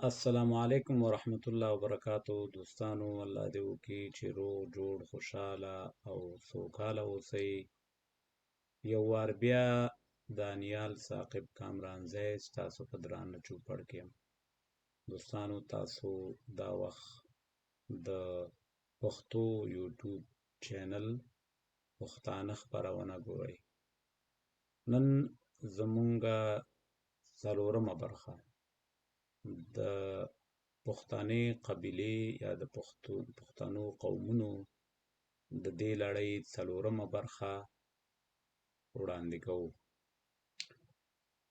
السلام علیکم ورحمت الله وبرکاتو دوستانو، الله دې وکړي چې روغ جوړ خوشحاله او سوکاله اوسئ. یو وار بیا دانیال ثاقب کامرانزی ستاسو په درانه چوپړ کې یم. دوستانو، تاسو دا وخت د پښتو یوټیوب چینل پښتانه خپرونه ګورئ. نن زمونږه څلورمه برخه د پښتني قبیلې یا د پښتنو قومونو د دې لړۍ څلورمه برخه وړاندې کوو.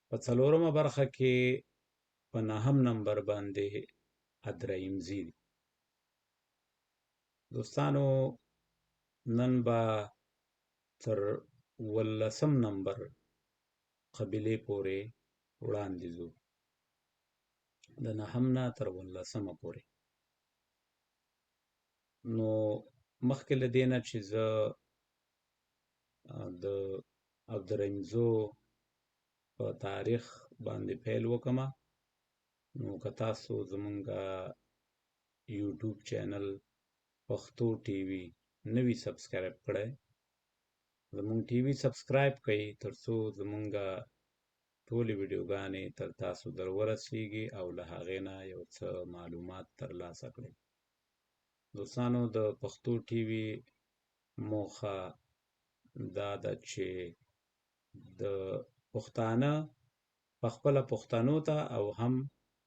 په څلورمه برخه کې په نهم نمبر باندې ادرایمزي دي. دوستانو، نن به تر 18 نمبر قبیلې پورې وړاندې ځو، د نهم نه تر 18 پورې. نو مخکې له دې نه چې زه د عبدالرحیمزو په تاریخ باندې پیل وکړم، نو که تاسو زمونږ یوټیوب چینل پښتو ټي وي نه وي سبسکرایب کړی، زمونږ ټي وي سبسکرایب کړئ ترڅو زمونږ ټولې ویډیوګانې تر تاسو در ورسیږي او له هغې نه یو څه معلومات ترلاسه کړئ. دوستانو، د پښتو ټي وي موخه دا ده چې د پښتانه پخپله پښتنو ته او هم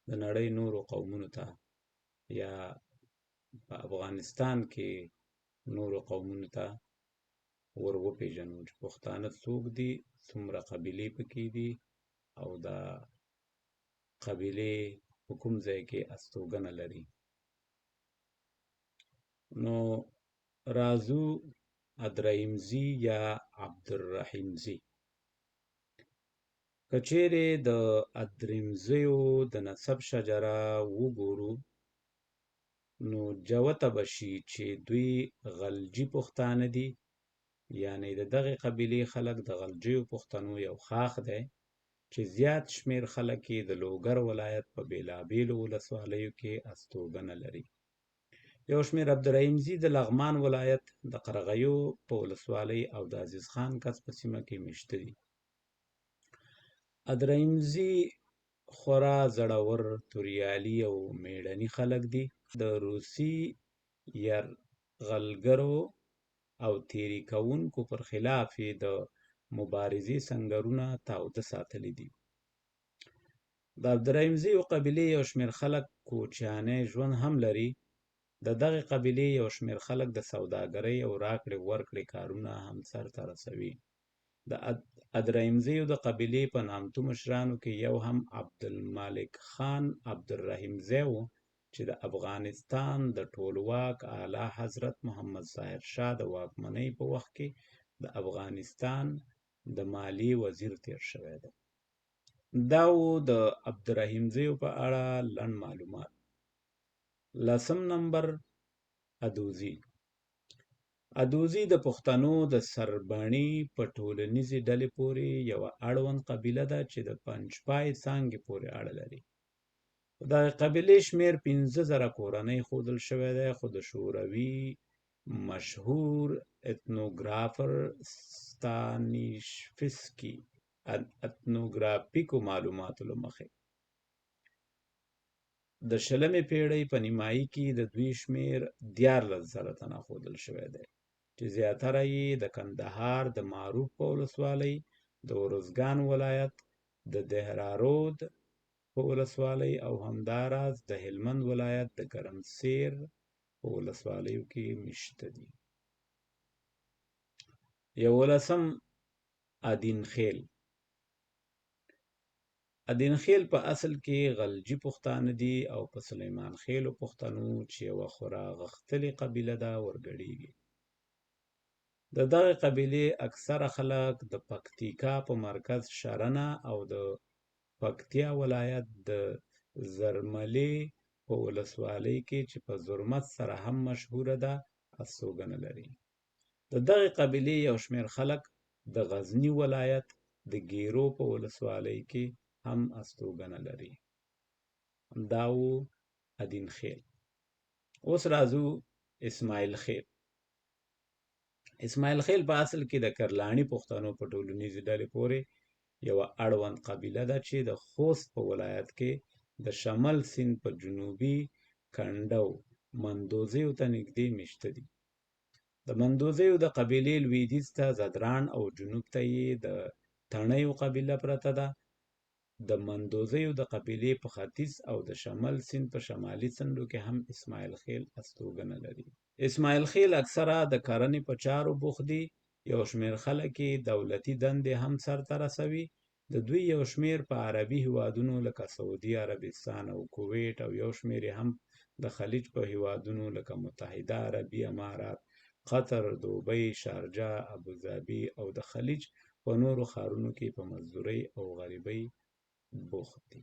د نړۍ نورو قومونو ته یا په افغانستان کې نورو قومونو ته ور وپېژنو چې پښتانه څوک دي، څومره قبیلې پکې دي او دا قبیلې په کوم ځای کې استوګنه لري. نو راځو ادرایمزي یا عبدالرحیمزي. که چیرې د ادرایمزیو د نسب شجره وګورو، نو جوته به شي چې دوی غلجي پښتانه دي، یعنی د دغې قبیلې خلک د غلجیو پښتنو یو ښاخ دی چې زیات شمیر خلک یې د لوګر ولایت په بېلابېلو ولسوالیو کې استوګنه لري. یو شمیر عبدالرحیمزي د لغمان ولایت د قرغیو په ولسوالۍ او د عزیز خان کس په سیمه کې میشته دي. ادرایمزي خورا زړور، توریالي او میړني خلک دي. د روسي یرغلګرو او تېري کوونکو پر خلاف یې د مبارزې سنګرونه تاوده ساتلي دي. د عبدالرحیمزیو قبیلې یو شمیر خلک کوچیانی ژوند هم لري. د دغې قبیلې یو شمیر خلک د سوداګرۍ او راکړې ورکړې کارونه هم سرته رسوي. د ادرایمزیو د قبیلې په نامتو مشرانو کې یو هم عبدالمالک خان عبدالرحیمزی و چې د افغانستان د ټولواک اعلی حضرت محمد ظاهر شاه د واکمنۍ په وخت کې د افغانستان د مالیې وزیر تیر شوی دی. دا و د عبدالرحیمزیو په اړه لنډ معلومات. 10 نمبر ادوزي. ادوزي د پښتنو د سربڼي په ټولنیزې ډلې پورې یوه اړوند قبیله ده چې د پنجپای څانګې پورې اړه لري. د دغې قبیلې شمېر 5000 کورنۍ ښودل شوی دی، خو د شوروي مشهور اتنوګرافر ستانیشفسکي اتنوګرافیکو معلوماتو له مخې د 20مې پېړۍ په نیمایي کې د دوی شمېر 14000 تنه ښودل شوی دی، چې زیاتره یې د کندهار د معروف په ولسوالۍ، د ارزګان ولایت د دهرارود په ولسوالۍ او همداراز د هلمند ولایت د ګرمسیر په ولسوالیو کې میشته دي. 11 ادین خیل. ادین خیل په اصل کې غلجي پښتانه دي او په سلیمان خیلو پښتنو چې یوه خورا غښتلې قبیله ده ورګډېږي. د دغې قبیلې اکثره خلک د پکتیکا په مرکز شرنه او د پکتیا ولایت د زرملې په ولسوالۍ کې چې په زرمت سره هم مشهوره ده استوګنه لري. د دغې قبیلې یو شمېر خلک د غزني ولایت د ګیرو په ولسوالۍ کې هم استوګنه لري. دا و ادین خیل. اوس راځو اسماعیل خیل. اسماعیل خیل په اصل کې د کرلاني پښتنو په ټولنیزې ډلې پورې یوه اړوند قبیله ده چې د خوست په ولایت کې د شمال سیند په جنوبي کنډو مندوزیو ته نږدې میشته دي. د مندوزیو د قبیلې لویدیځ ته ځدراڼ او جنوب ته یې د تڼیو قبیله پرته ده. د مندوزیو د قبیلې په ختیځ او د شمال سیند په شمالي څنډو کې هم اسماعیل خیل استوګنه لري. اسماعیل خیل اکثره د کرنې په چارو بوخت دي. یو شمېر خلک یې دولتي دندې هم سرته رسوي. د دوی یو شمېر په عربي هیوادونو لکه سعودي عربستان او کویت او یو شمېر یې هم د خلیج په هیوادونو لکه متحده عربي امارات، قطر، دوبۍ، شارجه، ابوظبي او د خلیج په نورو ښارونو کې په مزدورۍ او غریبۍ بوخت دي.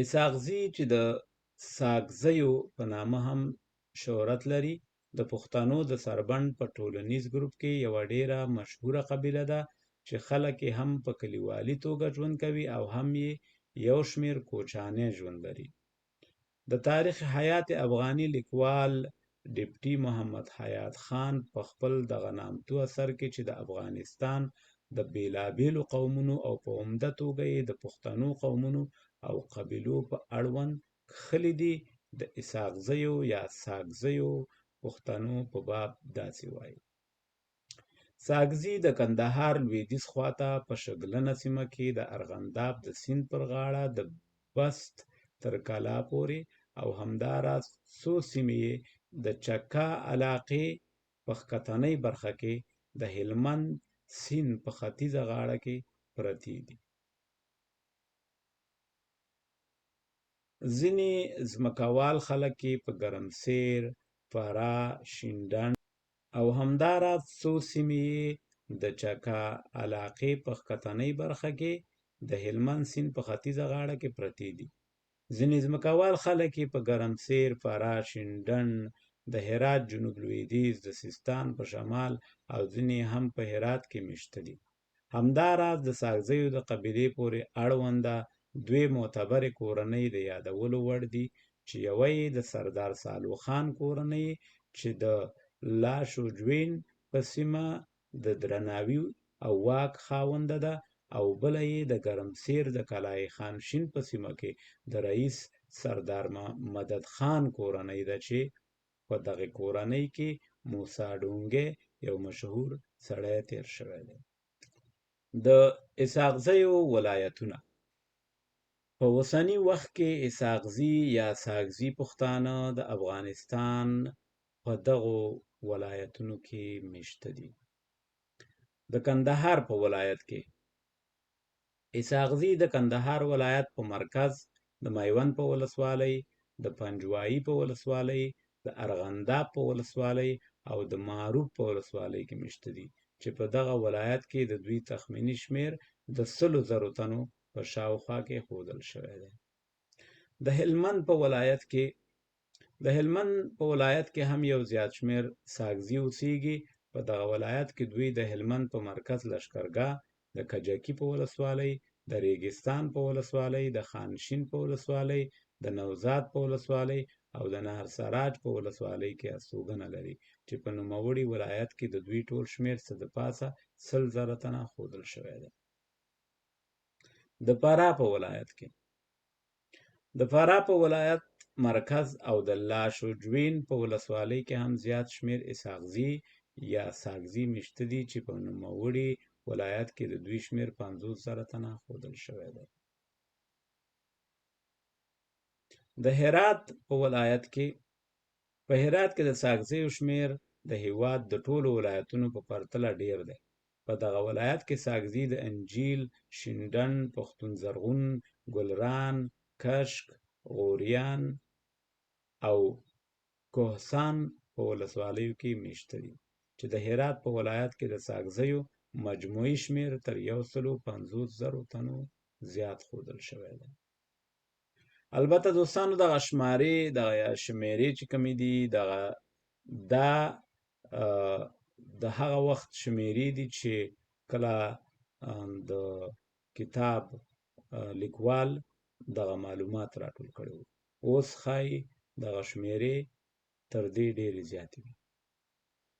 اسحاقزي چې د ساکزیو په نامه هم شهرت لري، د پښتنو د سربند په ټولنیز ګروپ کې یوه ډېره مشهوره قبیله ده چې خلک یې هم په کلیوالي توګه ژوند کوي او هم یې یو شمېر کوچیانی ژوند لري. د تاریخ حیات افغاني لیکوال ډیپټي محمد حیات خان په خپل دغه نامتو اثر کې چې د افغانستان د بیلابیلو قومونو او په عمده توګه یې د پښتنو قومونو او قبیلو په اړوند کښلي دي، د اسحاقزیو یا ساکزیو پښتنو په باب داسې وایي: ساکزي د کندهار لویدیځ خواته په شګلنه سیمه کې د ارغنداب د سیند پر غاړه د بست تر کلا پورې او همداراز څو سیمې یې د چکه علاقې په ښکتنۍ برخه کې د هلمند سیند په ختیځه غاړه کې پرتې دي. ځینې ځمکوال خلک یې په ګرمسیر، فراه، شینډنډ او همداراز څو سیمې یې د چکه علاقې په ښکتنۍ برخه کې د هلمند سیند په ختیځه غاړه کې پرتې دي. ځینې ځمکوال خلک یې په ګرمسیر، فراه، شینډنډ، د هرات جنوب لویدیځ، د سیستان په شمال او ځینې هم په هرات کې میشته دي. همداراز د ساکزیو د قبیلې پورې اړونده دوې معتبرې کورنۍ د یادولو وړ دي چې یوه یې د سردار سالو خان کورنۍ چې د لاشوجوین په سیمه د درناوي او واک خاونده ده او بله یې د ګرمسیر د کلای خان شین په سیمه کې د رئیس سردار مدد خان کورنۍ ده چې په دغه کورنۍ کې موسی ډونګی یو مشهور سړی تیر شوی دی. د اسحاقزیو ولایتونه په اوسني وخت کې اسحاقزي یا ساکزي پښتانه د افغانستان په دغو ولایتونو کې میشته دي. د کندهار په ولایت کې اسحاقزي د کندهار ولایت په مرکز د میوند په ولسوالۍ، د پنجوایي په ولسوالۍ، د ارغنداب په ولسوالۍ او د معروف په ولسوالۍ کې میشته دي چې په دغه ولایت کې د دوی تخمیني شمېر د 100,000 تنو په شاوخوا کې ښودل شوی دی. د هلمند په ولایت کې هم یو زیات شمېر ساکزي اوسېږي. په دغه ولایت کې دوی د هلمند په مرکز لښکرګاه، د کجکي په ولسوالۍ، د ریګستان په ولسوالۍ، د خانشین په ولسوالۍ، د نوزاد په ولسوالۍ او د نهرسراج په ولسوالۍ کې استوګنه لري چې په نوموړي ولایت کې د دوی ټول شمېر څه د پاسه 100,000 تنه ښودل شوی دی. د فراه په ولایت کې د فراه په ولایت مرکز او د لاشوجوین په ولسوالۍ کې هم زیات شمېر اسحاقزي یا ساکزي میشته دي چې په نوموړي ولایت کې د دوی شمېر 50,000 تنه ښودل شوی دی. د هرات په ولایت کې په هرات کې د ساکزیو شمېر د هېواد د ټولو ولایتونو په پرتله ډېر دی. په دغه ولایت کې ساکزي د انجیل، شینډنډ، پښتون زرغون، ګلران، کشک، غوریان او کوهستان په ولسوالیو کې میشته دي چې د هرات په ولایت کې د ساکزیو مجموعي شمېر تر 150,000 تنو زیات ښودل شوی دی. البته دوستانو دغه شمېرې چې کومې دي دا د هغه وخت شمېرې دي چې کله د کتاب لیکوال دغه معلومات راټول کړي وو. اوس ښایي دغه شمېرې تر دې ډېرې زیاتې وي.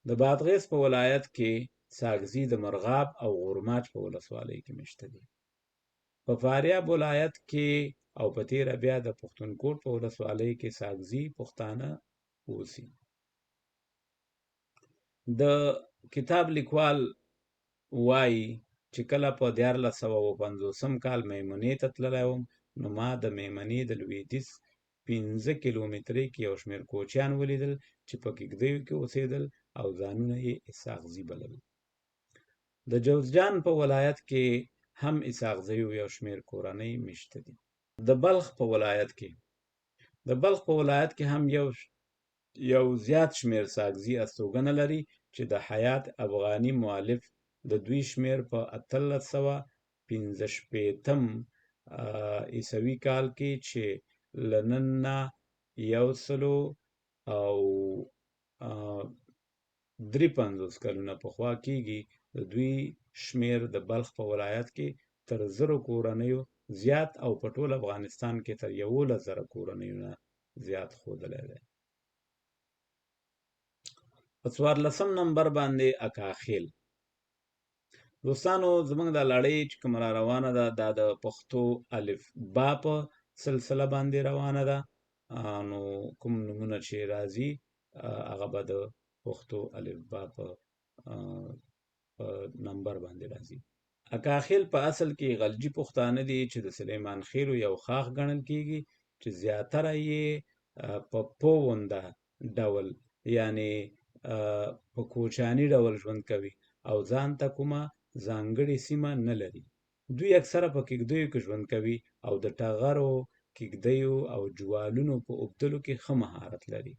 د بادغیس په ولایت کې ساګزي د مرغاب او غورماچ په ولسوالۍ کې مېشته دي. په فاریاب ولایت کې او په تېره بیا د پښتونکوټ په ولسوالۍ کې ساګزي پښتانه اوسي. د کتاب لیکوال وایي چې کله په 1450 کال میمنې ته تللی وم، نو ما د میمنې د لویدیځ 15 کیلومترۍ کې یو شمېر کوچیان ولیدل چې په کیږدیو کې اوسېدل او ځانونه یې اسحاقزي بلل. د جوزجان په ولایت کې هم اسحاقزیو یو شمېر کورنۍ مېشته دي. د بلخ په ولایت کې هم یو زیات شمېر ساګزي استوګنه لري چې د حیات افغاني مؤلف د دوی شمېر په 1865 عیسوي کال کې چې له نن نه 153 کلونه پخوا کېږي، د دوی شمېر د بلخ په ولایت کې تر 1000 کورنیو زیات او په ټول افغانستان کې تر 11,000 کورنیو نه زیات ښودلی دی. په 14 نمبر باندې اکاخیل. دوستانو، زموږ دا لړۍ چې کومه را روانه ده، دا د پښتو الفبا په سلسله باندې روانه ده. نو کوم نومونه چې راځي هغه به د پښتو الفبا په نمبر باندې راځي. اکاخیل په اصل کې غلجي پښتانه دي چې د سلیمان خېلو یو ښاخ ګڼل کېږي چې زیاتره یې په پوونده ډول یعنی په کوچاني ډول ژوند کوي او ځان ته کومه ځانګړې سیمه نه لري. دوی اکثره په کیږدیو کې ژوند کوي او د ټغرو، کیږدیو او جوالونو په اوبدلو کې ښه مهارت لري.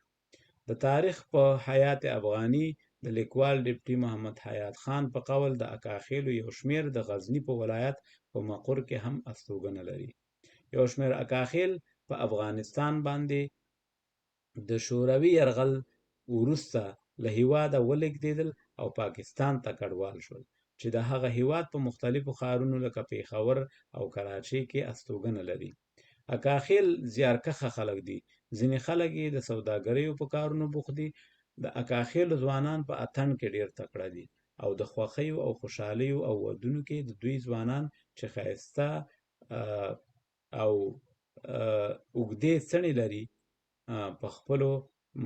د تاریخ په حیات افغاني د لیکوال ډیپټي محمد حیات خان په قول د اکاخیلو یو شمېر د غزني په ولایت په مقر کې هم استوګنه لري. یو شمېر اکاخیل په افغانستان باندې د شوروي یرغل وروسته له هېواده ولېږدېدل او پاکستان ته کډوال شول چې د هغه هېواد په مختلفو ښارونو لکه پېښور او کراچۍ کې استوګنه لري. اکاخیل زیارکښه خلک دي. ځینې خلک یې د سوداګریو په کارونو بوخت دي. د اکاخیلو ځوانان په اتڼ کې ډېر تکړه دي او د خوښیو او خوشحالیو او ودونو کې د دوی ځوانان چې ښایسته او اوږدې څڼې لري په خپلو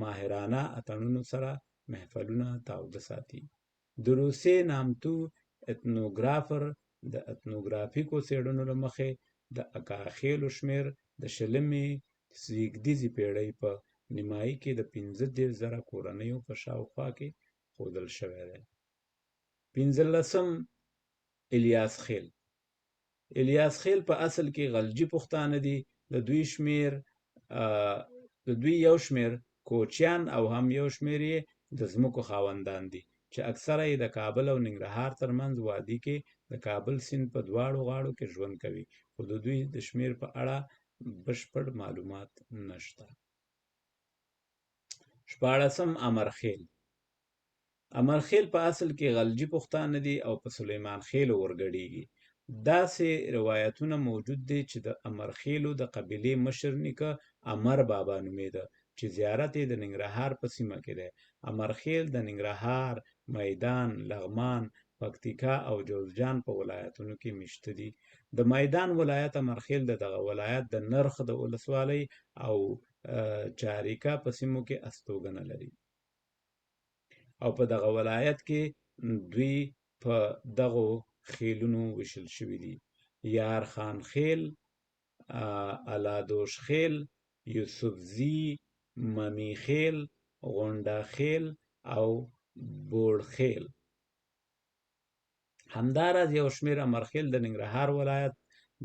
ماهرانه اتڼونو سره محفلونه تاوده ساتي. د روسیې نامتو اتنوګرافر د اتنوګرافیکو څېړنو له مخې د اکاخیلو شمېر د 20مې زېږدیزې پېړۍ په نیمایي کې د 15,000 کورنیو په شاوخوا کې ښودل شوی دی. 15 الیاس خیل. الیاس خیل په اصل کې غلجي پښتانه دي. د دوی یو شمېر کوچیان او هم یو شمېر یې د ځمکو خاوندان دي چې اکثره یې د کابل او ننګرهار ترمنځ وادي کې د کابل سیند په دواړو غاړو کې ژوند کوي، خو د دوی د شمېر په اړه بشپړ معلومات نشته. 14 امرخیل. امرخیل په اصل کې غلجي پښتانه دي او په سلیمان خیلو ورګډېږي. داسې روایتونه موجود دي چې د امرخیلو د قبیلې مشر نیکه امر بابا نومېده چې زیارت یې د ننګرهار په سیمه کې دی. امرخیل د ننګرهار، میدان، لغمان، پکتیکا او جوزجان په ولایتونو کې مېشته دي. د میدان ولایت امرخیل د دغه ولایت د نرخ د ولسوالۍ او چاریکا په سیمو کې استوګنه لري او په دغه ولایت کې دوی په دغو خیلونو ویشل شوي دي: یارخان خیل، علادوش خیل، یوسفزي، ممی خیل، غونډه خیل او بوړ خیل. همداراز یو شمېر امرخیل د ننګرهار ولایت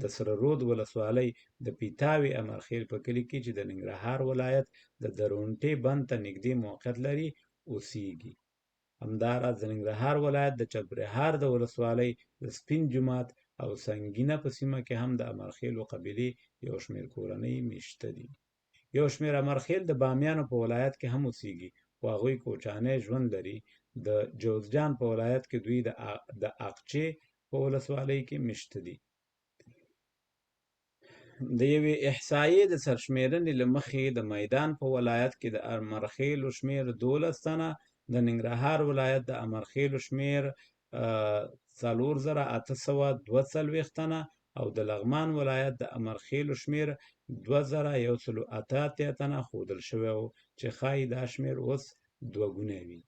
د سره رود ولسوالۍ د پیتاوي امرخیل په کلي کې چې د ننګرهار ولایت د درونټې بند ته نږدې موقعیت لري اوسېږي. همداراز د ننګرهار ولایت د چپرهار د ولسوالۍ د سپین جومات او سنګینه په سیمه کې هم د امرخیلو قبیلې یو شمېر کورنۍ مېشته دي. یو شمېر امرخیل د بامیانو په ولایت کې هم اوسېږي، خو هغوی کوچانی ژوند لري. د جوزجان په ولایت کې دوی د اقچې په ولسوالۍ کې مېشته دي. د یوې احصایې د سرشمېرنې له مخې د میدان په ولایت کې د امرخېلو شمېر 12 تنه، د ننګرهار ولایت د امرخېلو شمېر 4842 تنه او د لغمان ولایت د امرخېلو شمېر 2188 تنه ښودل شوی و چې ښایي دا شمېر اوس دوه ګونی وي.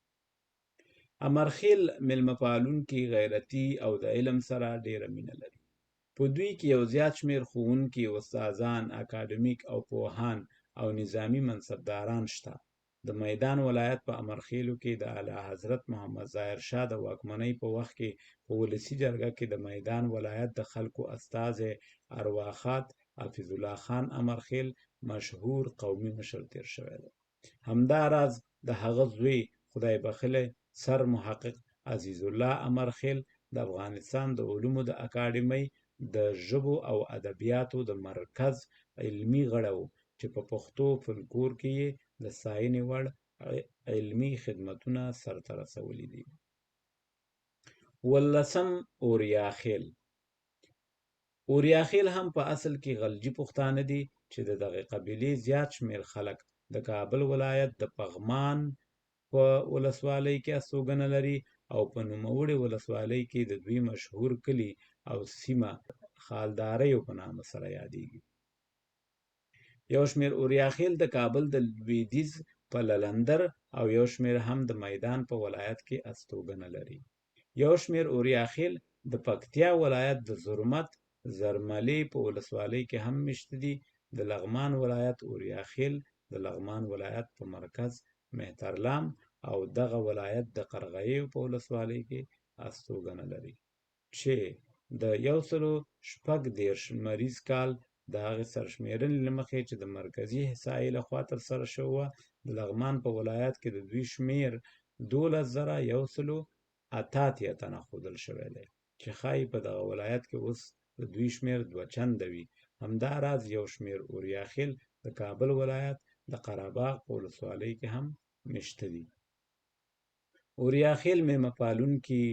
امرخېل میلمه پالونکي، غیرتي او د علم سره ډېره مینه لري. په دوی کې یو زیات شمېر ښوونکي، استادان، اکاډمیک او پوهان او نظامي منصبداران شته. د میدان ولایت په امرخېلو کې د اعلی حضرت محمد ظاهر شاه د واکمنۍ په وخت کې په ولسي جرګه کې د میدان ولایت د خلکو استازی ارواښاد حفیظ الله خان امرخېل مشهور قومي مشر تېر شوی دی. همداراز د هغه زوی خدای بخښلی سر محقق عزیز الله امرخېل د افغانستان د علومو د اکاډمۍ د ژبو او ادبیاتو د مرکز علمي غړی و چې په پښتو فولکلور کې یې د ستاینې وړ علمي خدمتونه سرته رسولي دي. 18 اورياخيل. اورياخيل هم په اصل کې غلجي پښتانه دي چې د دغې قبیلې زیات شمېر خلک د کابل ولایت د پغمان په ولسوالۍ کې استوګنه لري او په نوموړې ولسوالۍ کې د دوی مشهور کلي او سیمه خالداریو په نامه سره یادېږي. یو شمېر اورياخيل د کابل د لویدیځ په للندر او یو شمېر هم د میدان په ولایت کې استوګنه لري. یو شمېر اورياخيل د پکتیا ولایت د زرمت زرملې په ولسوالۍ کې هم مېشته دي. د لغمان ولایت اورياخيل د لغمان ولایت په مرکز مهترلام او دغه ولایت د قرغیو په ولسوالۍ کې استوګنه لري چې د 146 لمریز کال د هغې سرشمېرنې له مخې چې د مرکزي احصایې لخوا ترسره شوې وه، د لغمان په ولایت کې د دوی شمېر 12188 تنه ښودل شوی دی چې ښایي په دغه ولایت کې اوس د دوی شمېر دوه چنده وي. همداراز یو شمېر اورياخيل د کابل ولایت د قرهباغ په ولسوالۍ کې هم مېشته دي. اورياخيل میلمه پالونکي،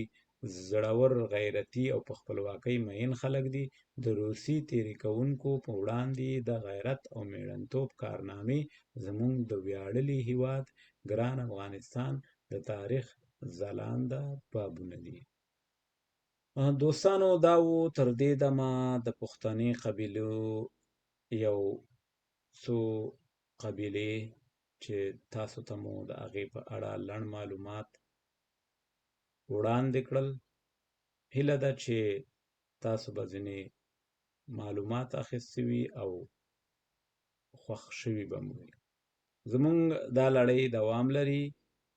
زړور، غیرتي او په خپلواکۍ مین خلک دي. د روسي تېري کوونکو په وړاندې د غیرت او مېړنتوب کارنامې زموږ د ویاړلي هېواد ګران افغانستان د تاریخ ځلانده بابونه دي. دوستانو، دا و تر دې دمه د پښتني قبیلو یو څو قبیلې چې تاسو ته مو د هغې په اړه لنډ معلومات وړاندې کړل. هیله ده چې تاسو به ځینې معلومات اخیستي وي او خوښ شوي به مو وي. زموږ دا لړۍ دوام لري،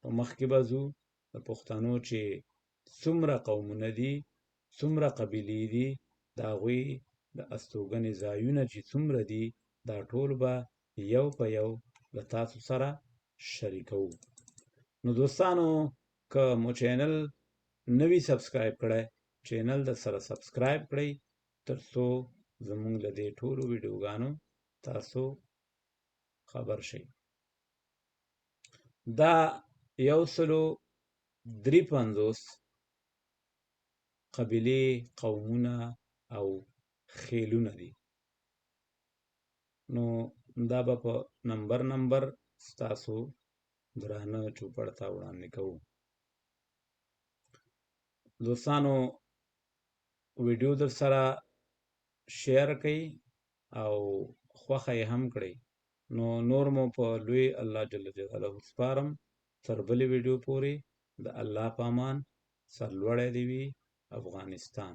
په مخکې به ځو. د پښتنو چې څومره قومونه دي، څومره قبیلې دي، د هغوی د استوګنې ځایونه چې څومره دي، دا ټول به یو په یو له تاسو سره شریکوو. نو دوستانو، که مو چینل نه وي سبسکرایب کړی، چینل در سره سبسکرایب کړئ تر څو زموږ له دې ټولو ویډیوګانو تاسو خبر شئ. دا 153 قبیلې، قومونه او خیلونه دي. نو دا به په نمبر ستاسو درانه چوپړ ته وړاندې کوو. دوستانو، ویډیو در سره شیر کړئ او خوښه یې هم کړئ. نو نور مو په لوی الله جل جلاله سپارم. تر بلې ویډیو پورې د الله په امان. سرلوړی دې وي افغانستان.